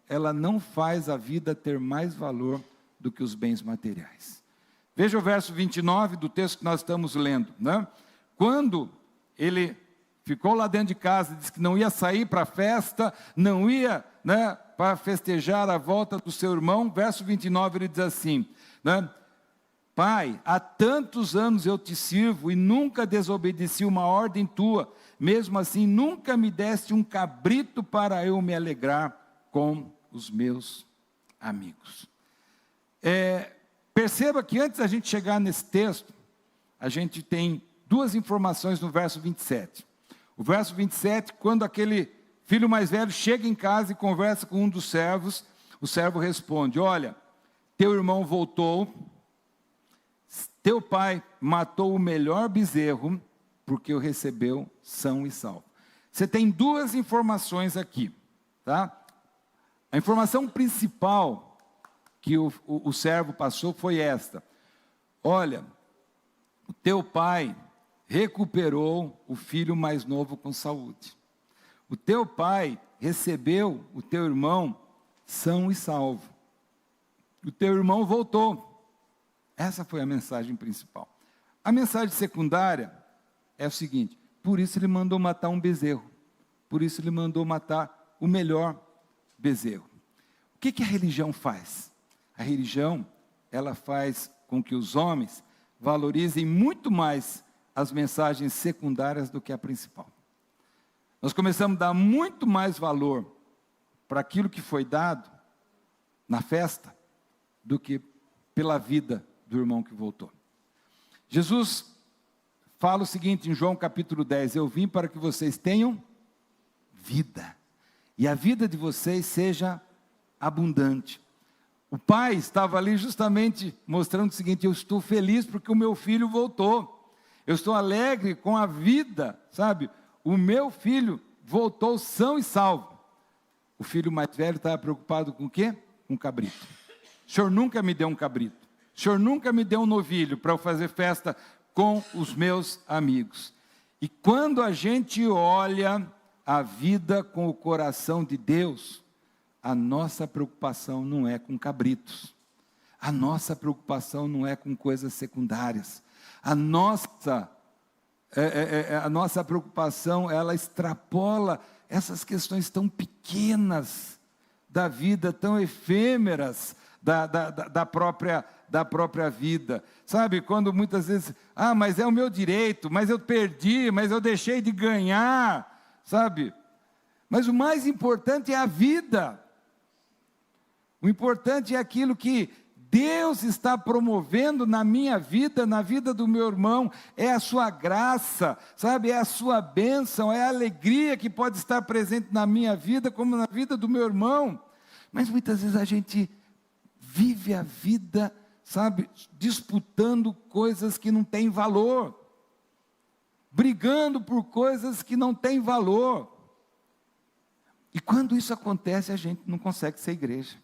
ela não faz a vida ter mais valor do que os bens materiais. Veja o verso 29 do texto que nós estamos lendo, né? Quando ele ficou lá dentro de casa, disse que não ia sair para a festa, não ia, né, para festejar a volta do seu irmão, verso 29 ele diz assim, né? Pai, há tantos anos eu te sirvo e nunca desobedeci uma ordem tua, mesmo assim nunca me deste um cabrito para eu me alegrar com os meus amigos. Perceba que antes da gente chegar nesse texto, a gente tem duas informações no verso 27. O verso 27, quando aquele filho mais velho chega em casa e conversa com um dos servos, o servo responde, olha, teu irmão voltou, teu pai matou o melhor bezerro, porque o recebeu são e salvo. Você tem duas informações aqui, tá? A informação principal que o servo passou foi esta. Olha, o teu pai recuperou o filho mais novo com saúde. O teu pai recebeu o teu irmão são e salvo. O teu irmão voltou. Essa foi a mensagem principal. A mensagem secundária é o seguinte, por isso ele mandou matar um bezerro. Por isso ele mandou matar o melhor bezerro. O que a religião faz? A religião, ela faz com que os homens valorizem muito mais as mensagens secundárias do que a principal. Nós começamos a dar muito mais valor para aquilo que foi dado na festa do que pela vida do irmão que voltou. Jesus fala o seguinte em João capítulo 10, eu vim para que vocês tenham vida, e a vida de vocês seja abundante. O pai estava ali justamente mostrando o seguinte, eu estou feliz porque o meu filho voltou, eu estou alegre com a vida, sabe? O meu filho voltou são e salvo. O filho mais velho estava preocupado com o quê? Com o cabrito. O senhor nunca me deu um cabrito. O senhor nunca me deu um novilho para eu fazer festa com os meus amigos. E quando a gente olha a vida com o coração de Deus, a nossa preocupação não é com cabritos. A nossa preocupação não é com coisas secundárias. A nossa preocupação, ela extrapola essas questões tão pequenas da vida, tão efêmeras da própria vida. Sabe, quando muitas vezes, mas é o meu direito, mas eu perdi, mas eu deixei de ganhar, sabe? Mas o mais importante é a vida. O importante é aquilo que Deus está promovendo na minha vida, na vida do meu irmão, é a sua graça, sabe, é a sua bênção, é a alegria que pode estar presente na minha vida, como na vida do meu irmão. Mas muitas vezes a gente vive a vida, sabe, disputando coisas que não têm valor, brigando por coisas que não têm valor. E quando isso acontece, a gente não consegue ser igreja.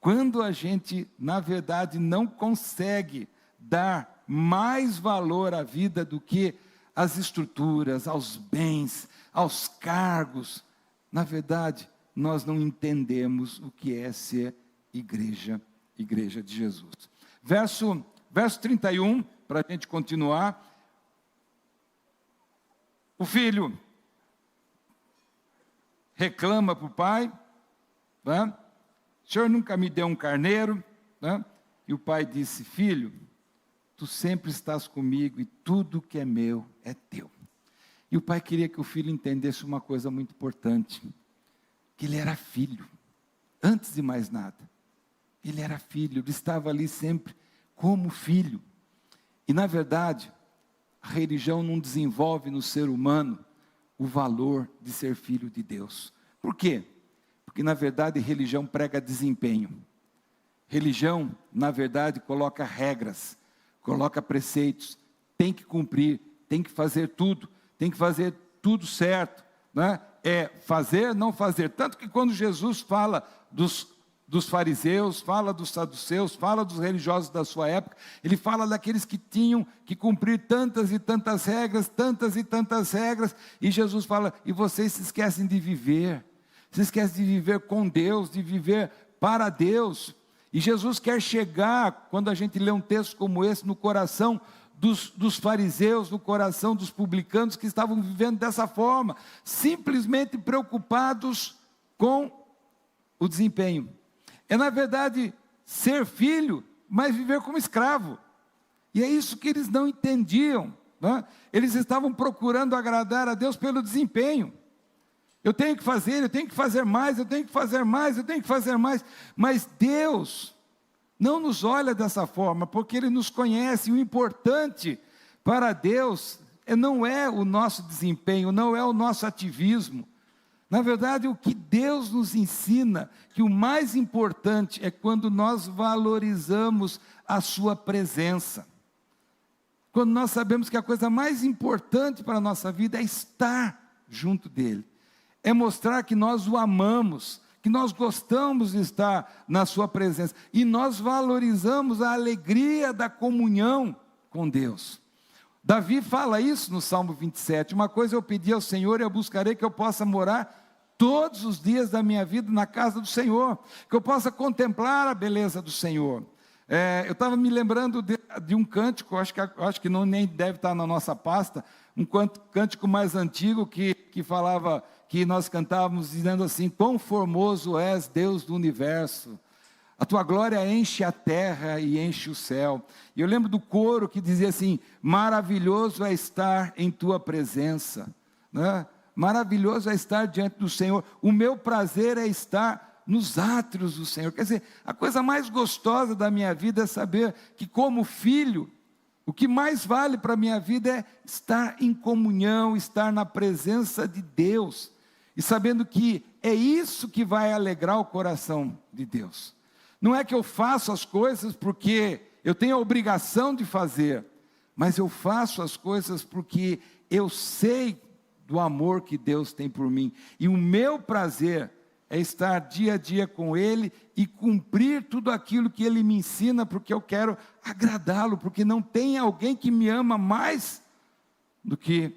Quando a gente, na verdade, não consegue dar mais valor à vida do que às estruturas, aos bens, aos cargos, na verdade, nós não entendemos o que é ser igreja de Jesus. Verso 31, para a gente continuar. O filho reclama para o pai, né? O senhor nunca me deu um carneiro, né? E o pai disse: filho, tu sempre estás comigo e tudo que é meu é teu. E o pai queria que o filho entendesse uma coisa muito importante, que ele era filho, antes de mais nada. Ele era filho, ele estava ali sempre como filho. E na verdade, a religião não desenvolve no ser humano o valor de ser filho de Deus. Por quê? Porque na verdade religião prega desempenho. Religião, na verdade, coloca regras, coloca preceitos, tem que cumprir, tem que fazer tudo certo, né? É fazer, não fazer. Tanto que quando Jesus fala dos fariseus, fala dos saduceus, fala dos religiosos da sua época, ele fala daqueles que tinham que cumprir tantas e tantas regras, e Jesus fala: e vocês se esquecem de viver, se esquecem de viver com Deus, de viver para Deus. E Jesus quer chegar, quando a gente lê um texto como esse, no coração dos fariseus, no coração dos publicanos que estavam vivendo dessa forma, simplesmente preocupados com o desempenho. É, na verdade, ser filho, mas viver como escravo. E é isso que eles não entendiam, né? Eles estavam procurando agradar a Deus pelo desempenho. Eu tenho que fazer mais, mas Deus não nos olha dessa forma, porque Ele nos conhece. O importante para Deus não é o nosso desempenho, não é o nosso ativismo. Na verdade, o que Deus nos ensina, que o mais importante é quando nós valorizamos a sua presença. Quando nós sabemos que a coisa mais importante para a nossa vida é estar junto dEle. É mostrar que nós o amamos, que nós gostamos de estar na sua presença. E nós valorizamos a alegria da comunhão com Deus. Davi fala isso no Salmo 27. Uma coisa eu pedi ao Senhor e eu buscarei, que eu possa morar todos os dias da minha vida na casa do Senhor, que eu possa contemplar a beleza do Senhor. Eu estava me lembrando de um cântico, acho que não nem deve estar na nossa pasta, um cântico mais antigo que falava, que nós cantávamos dizendo assim: quão formoso és, Deus do universo, a tua glória enche a terra e enche o céu. E eu lembro do coro que dizia assim: maravilhoso é estar em tua presença, né? Maravilhoso é estar diante do Senhor, o meu prazer é estar nos átrios do Senhor. Quer dizer, a coisa mais gostosa da minha vida é saber que, como filho, o que mais vale para a minha vida é estar em comunhão, estar na presença de Deus, e sabendo que é isso que vai alegrar o coração de Deus. Não é que eu faço as coisas porque eu tenho a obrigação de fazer, mas eu faço as coisas porque eu sei do amor que Deus tem por mim, e o meu prazer é estar dia a dia com Ele e cumprir tudo aquilo que Ele me ensina, porque eu quero agradá-lo, porque não tem alguém que me ama mais do que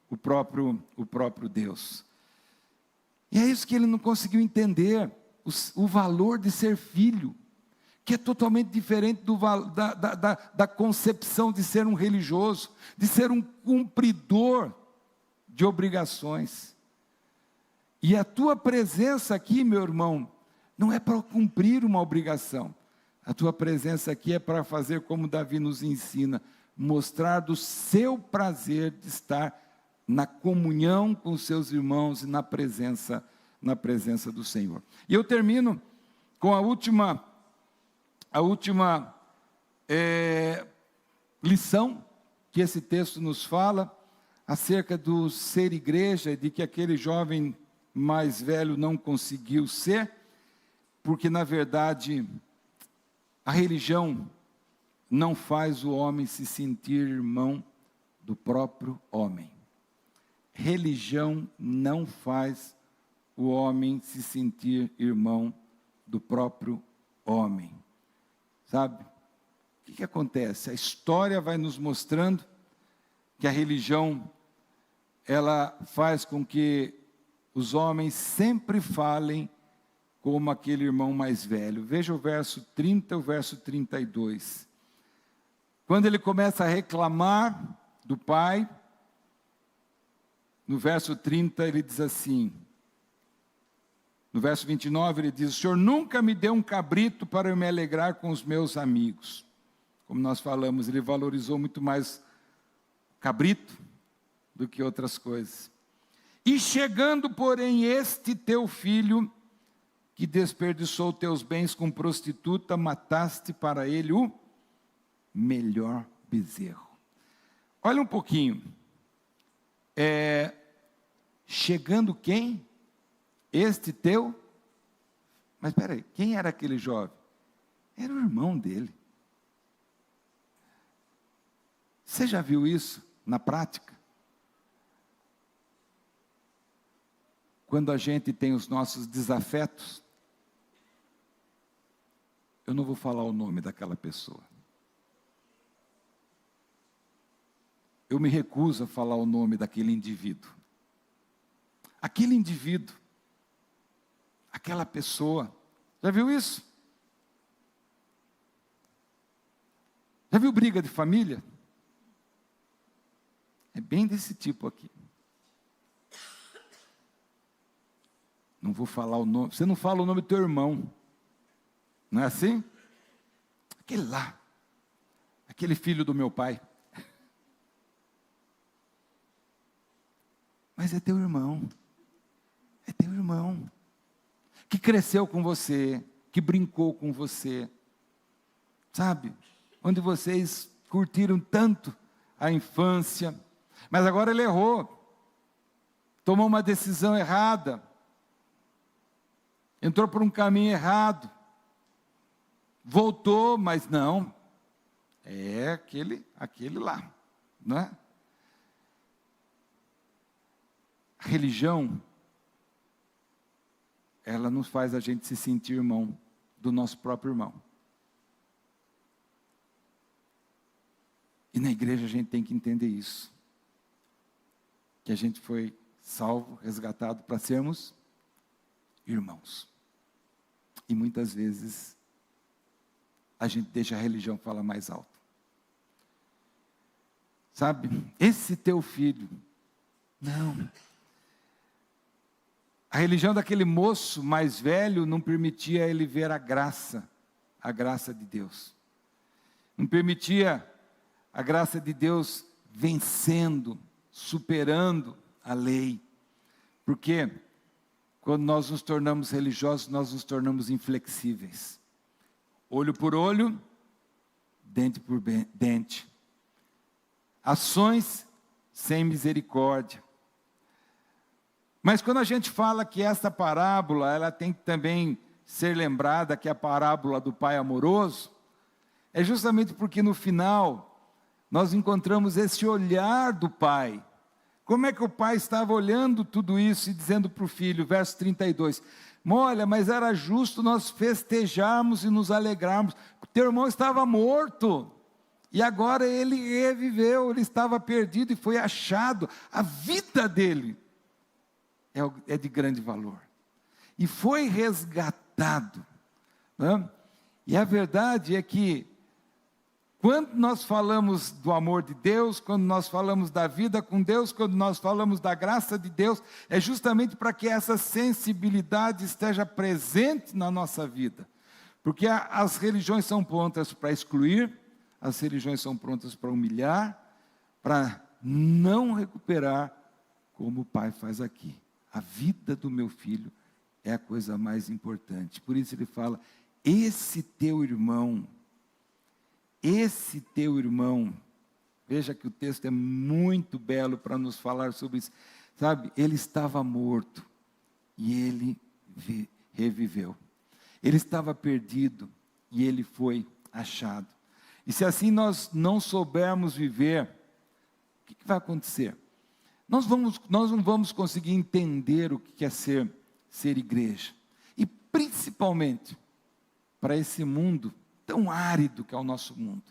o próprio Deus. E é isso que ele não conseguiu entender, o valor de ser filho, que é totalmente diferente da concepção de ser um religioso, de ser um cumpridor de obrigações. E a tua presença aqui, meu irmão, não é para cumprir uma obrigação. A tua presença aqui é para fazer como Davi nos ensina, mostrar do seu prazer de estar na comunhão com os seus irmãos e na presença do Senhor. E eu termino com a última a última lição que esse texto nos fala acerca do ser igreja, de que aquele jovem mais velho não conseguiu ser, porque na verdade a religião não faz o homem se sentir irmão do próprio homem. Religião não faz o homem se sentir irmão do próprio homem. Sabe? O que acontece? A história vai nos mostrando que a religião, ela faz com que os homens sempre falem como aquele irmão mais velho. Veja o verso 30 e o verso 32. Quando ele começa a reclamar do pai, no verso 30 ele diz assim, no verso 29 ele diz: o Senhor nunca me deu um cabrito para eu me alegrar com os meus amigos. Como nós falamos, ele valorizou muito mais o cabrito do que outras coisas. E chegando, porém, este teu filho, que desperdiçou teus bens com prostituta, mataste para ele o melhor bezerro. Olha um pouquinho. Chegando quem? Este teu? Mas espera aí, quem era aquele jovem? Era o irmão dele. Você já viu isso na prática? Quando a gente tem os nossos desafetos, eu não vou falar o nome daquela pessoa. Eu me recuso a falar o nome daquele indivíduo. Aquele indivíduo, aquela pessoa, já viu isso? Já viu briga de família? É bem desse tipo aqui. Não vou falar o nome. Você não fala o nome do teu irmão. Não é assim? Aquele lá. Aquele filho do meu pai. Mas é teu irmão. É teu irmão. Que cresceu com você. Que brincou com você. Sabe? Onde vocês curtiram tanto a infância. Mas agora ele errou. Tomou uma decisão errada. Entrou por um caminho errado. Voltou, mas não. É aquele lá. Não é? A religião, ela não faz a gente se sentir irmão do nosso próprio irmão. E na igreja a gente tem que entender isso. Que a gente foi salvo, resgatado para sermos irmãos. E muitas vezes a gente deixa a religião falar mais alto. Sabe? Esse teu filho. Não. A religião daquele moço mais velho não permitia ele ver a graça de Deus. Não permitia a graça de Deus vencendo, superando a lei. Porque quando nós nos tornamos religiosos, nós nos tornamos inflexíveis. Olho por olho, dente por dente. Ações sem misericórdia. Mas quando a gente fala que essa parábola, ela tem que também ser lembrada, que é a parábola do pai amoroso, é justamente porque no final, nós encontramos esse olhar do pai. Como é que o pai estava olhando tudo isso e dizendo para o filho, verso 32, olha, mas era justo nós festejarmos e nos alegrarmos, teu irmão estava morto, e agora ele reviveu, ele estava perdido e foi achado, a vida dele é de grande valor, e foi resgatado, né? E a verdade é que, quando nós falamos do amor de Deus, quando nós falamos da vida com Deus, quando nós falamos da graça de Deus, é justamente para que essa sensibilidade esteja presente na nossa vida. Porque as religiões são prontas para excluir, as religiões são prontas para humilhar, para não recuperar, como o pai faz aqui. A vida do meu filho é a coisa mais importante. Por isso ele fala, esse teu irmão, veja que o texto é muito belo para nos falar sobre isso, sabe? Ele estava morto e ele reviveu. Ele estava perdido e ele foi achado. E se assim nós não soubermos viver, o que vai acontecer? Nós não vamos conseguir entender o que é ser igreja. E principalmente para esse mundo tão árido que é o nosso mundo.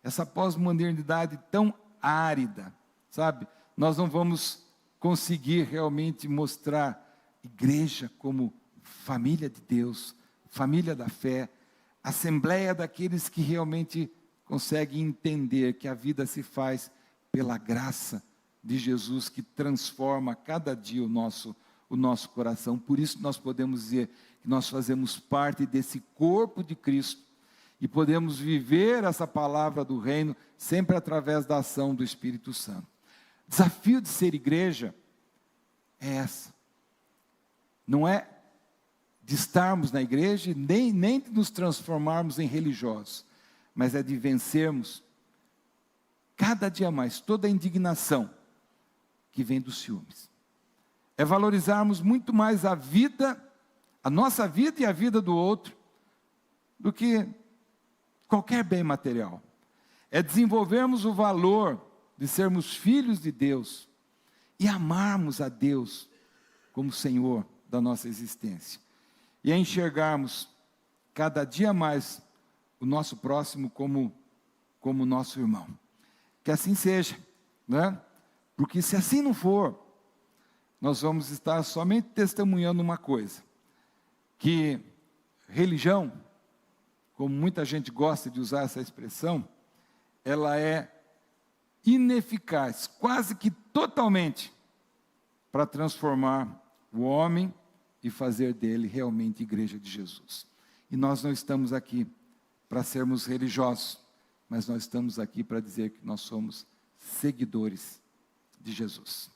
Essa pós-modernidade tão árida, sabe? Nós não vamos conseguir realmente mostrar igreja como família de Deus, família da fé, assembleia daqueles que realmente conseguem entender que a vida se faz pela graça de Jesus, que transforma cada dia o nosso coração. Por isso nós podemos dizer que nós fazemos parte desse corpo de Cristo e podemos viver essa palavra do reino sempre através da ação do Espírito Santo. O desafio de ser igreja é essa. Não é de estarmos na igreja, nem de nos transformarmos em religiosos, mas é de vencermos cada dia mais toda a indignação que vem dos ciúmes. É valorizarmos muito mais a vida, a nossa vida e a vida do outro, do que qualquer bem material. É desenvolvermos o valor de sermos filhos de Deus e amarmos a Deus como Senhor da nossa existência. E é enxergarmos cada dia mais o nosso próximo como nosso irmão. Que assim seja, né? Porque se assim não for, nós vamos estar somente testemunhando uma coisa, que religião, como muita gente gosta de usar essa expressão, ela é ineficaz, quase que totalmente, para transformar o homem e fazer dele realmente igreja de Jesus. E nós não estamos aqui para sermos religiosos, mas nós estamos aqui para dizer que nós somos seguidores de Jesus.